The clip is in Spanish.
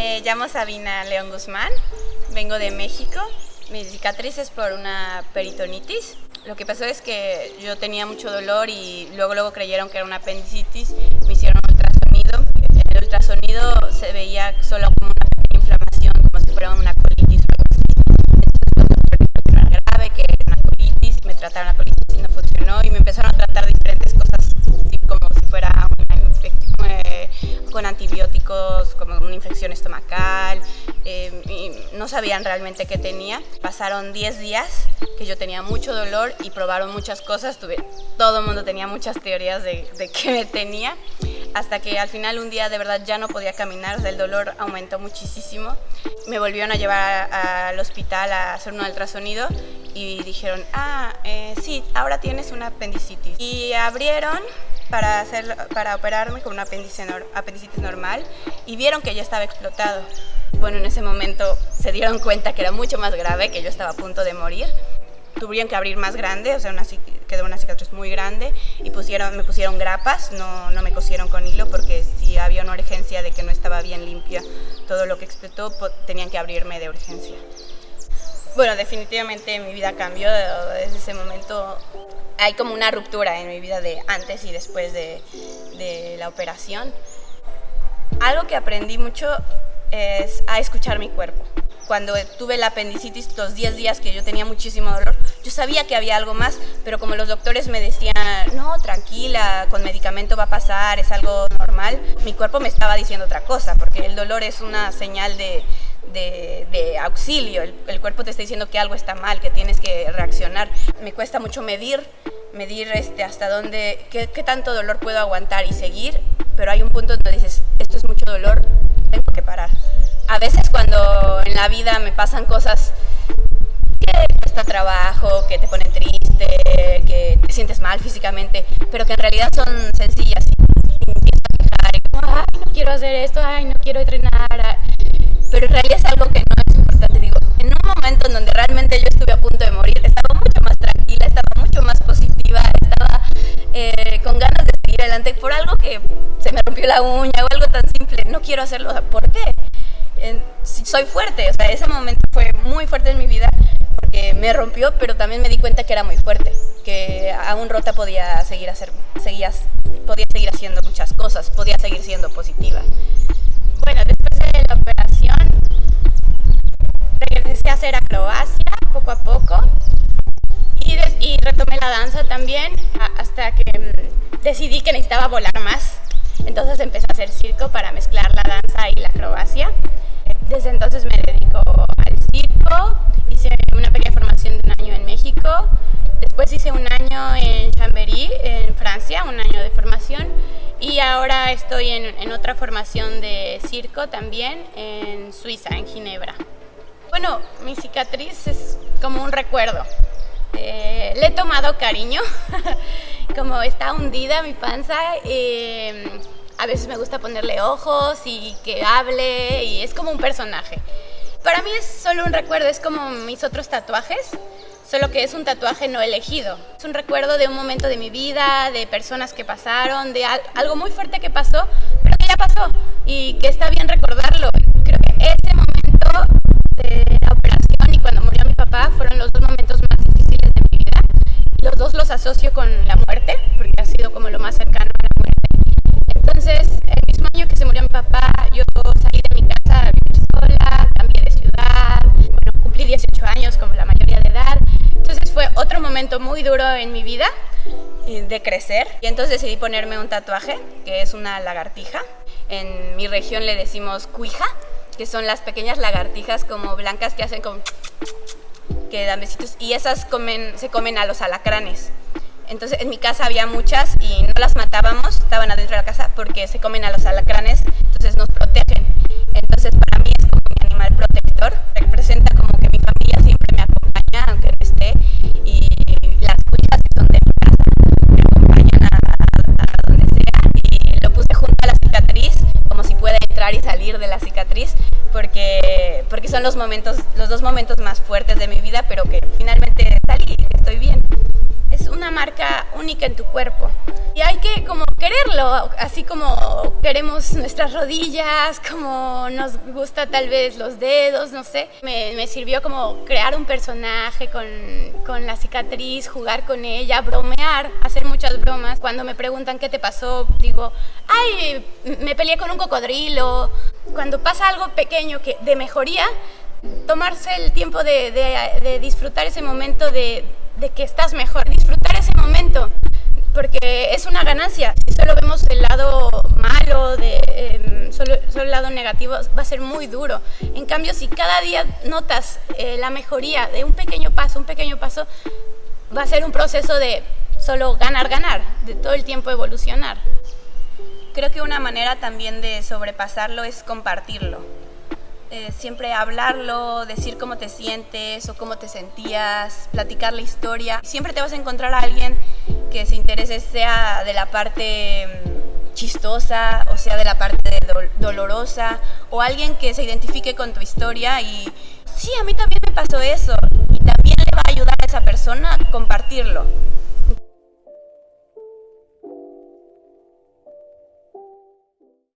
Me llamo Sabina León Guzmán, vengo de México. Mi cicatriz es por una peritonitis. Lo que pasó es que yo tenía mucho dolor y luego creyeron que era una apendicitis. Me hicieron un ultrasonido. En el ultrasonido se veía solo como una pequeña inflamación, como si fuera una colitis o algo así. Entonces, que era grave, que era una colitis. Me trataron la colitis y no funcionó y me empezaron a tratar diferentes cosas, como si fuera una infección con antibióticos, como una infección estomacal, y no sabían realmente qué tenía. Pasaron 10 días que yo tenía mucho dolor y probaron muchas cosas. Todo el mundo tenía muchas teorías de qué me tenía, hasta que al final un día de verdad ya no podía caminar. O sea, el dolor aumentó muchísimo. Me volvieron a llevar al hospital a hacer un ultrasonido y dijeron, sí, ahora tienes una apendicitis. Y abrieron para operarme con una apendicitis normal y vieron que ya estaba explotado. Bueno, en ese momento se dieron cuenta que era mucho más grave, que yo estaba a punto de morir. Tuvieron que abrir más grande, o sea, quedó una cicatriz muy grande y me pusieron grapas, no me cosieron con hilo, porque si había una urgencia de que no estaba bien limpia todo lo que explotó, tenían que abrirme de urgencia. Bueno, definitivamente mi vida cambió desde ese momento. Hay como una ruptura en mi vida de antes y después de la operación. Algo que aprendí mucho es a escuchar mi cuerpo. Cuando tuve la apendicitis, los 10 días que yo tenía muchísimo dolor, yo sabía que había algo más, pero como los doctores me decían, no, tranquila, con medicamento va a pasar, es algo normal, mi cuerpo me estaba diciendo otra cosa, porque el dolor es una señal de auxilio. El cuerpo te está diciendo que algo está mal, que tienes que reaccionar. Me cuesta mucho medir hasta dónde, qué tanto dolor puedo aguantar y seguir, pero hay un punto donde dices, esto es mucho dolor, tengo que parar. A veces cuando en la vida me pasan cosas que cuesta trabajo, que te ponen triste, que te sientes mal físicamente, pero que en realidad son sencillas, y empiezo a quejar, y como, no quiero hacer esto, no quiero entrenar, pero en realidad es algo que no es importante. Digo, en un momento en donde realmente yo estuve a punto de morir, estaba mucho más tranquila, estaba mucho más positiva, estaba con ganas de seguir adelante por algo que se me rompió la uña o algo tan simple. No quiero hacerlo. ¿Por qué? Soy fuerte, o sea, ese momento fue muy fuerte en mi vida porque me rompió, pero también me di cuenta que era muy fuerte, que aún rota podía seguir haciendo muchas cosas, podía seguir siendo positiva. Bueno, después de la operación regresé a hacer acrobacia poco a poco y retomé la danza también hasta que decidí que necesitaba volar más. Entonces empecé a hacer circo para mezclar la danza y la acrobacia. Desde entonces me dedico al circo. Hice una pequeña formación de un año en México. Después hice un año en Chambéry, en Francia, un año de formación. Y ahora estoy en otra formación de circo también en Suiza, en Ginebra. Bueno, mi cicatriz es como un recuerdo. Le he tomado cariño, como está hundida mi panza. A veces me gusta ponerle ojos y que hable, y es como un personaje. Para mí es solo un recuerdo, es como mis otros tatuajes, solo que es un tatuaje no elegido. Es un recuerdo de un momento de mi vida, de personas que pasaron, de algo muy fuerte que pasó, pero que ya pasó y que está bien recordarlo. Creo que ese momento de la operación y cuando murió mi papá fueron los dos momentos más difíciles de mi vida. Los dos los asocio con la muerte, porque ha sido como lo más cercano a la muerte. Entonces, el mismo año que se murió mi papá, yo salí de mi casa a vivir sola, cambié de ciudad, cumplí 18 años como la mayoría de edad. Entonces fue otro momento muy duro en mi vida de crecer, y entonces decidí ponerme un tatuaje que es una lagartija. En mi región le decimos cuija, que son las pequeñas lagartijas como blancas que hacen como que dan besitos, y esas se comen a los alacranes. Entonces en mi casa había muchas y no las matábamos, estaban adentro de la casa porque se comen a los alacranes, entonces nos protegen. Entonces para mí es como mi animal protector, representa como que mi familia siempre me acompaña aunque no esté, y las cuijas que son de mi casa me acompañan a donde sea, y lo puse junto a la cicatriz como si pueda entrar y salir de la cicatriz, porque son los dos momentos más fuertes de mi vida, pero que finalmente salí, estoy bien. Es una una marca única en tu cuerpo. Y hay que como quererlo, así como queremos nuestras rodillas, como nos gusta tal vez los dedos, no sé. Me sirvió como crear un personaje con la cicatriz, jugar con ella, bromear, hacer muchas bromas. Cuando me preguntan qué te pasó, digo, ay, me peleé con un cocodrilo. Cuando pasa algo pequeño de mejoría, tomarse el tiempo de disfrutar ese momento de que estás mejor, disfrutar ese momento, porque es una ganancia. Si solo vemos el lado malo, solo el lado negativo, va a ser muy duro. En cambio, si cada día notas la mejoría de un pequeño paso, va a ser un proceso de solo ganar, de todo el tiempo evolucionar. Creo que una manera también de sobrepasarlo es compartirlo. Siempre hablarlo, decir cómo te sientes o cómo te sentías, platicar la historia. Siempre te vas a encontrar a alguien que se interese, sea de la parte chistosa o sea de la parte dolorosa, o alguien que se identifique con tu historia y sí, a mí también me pasó eso, y también le va a ayudar a esa persona a compartirlo.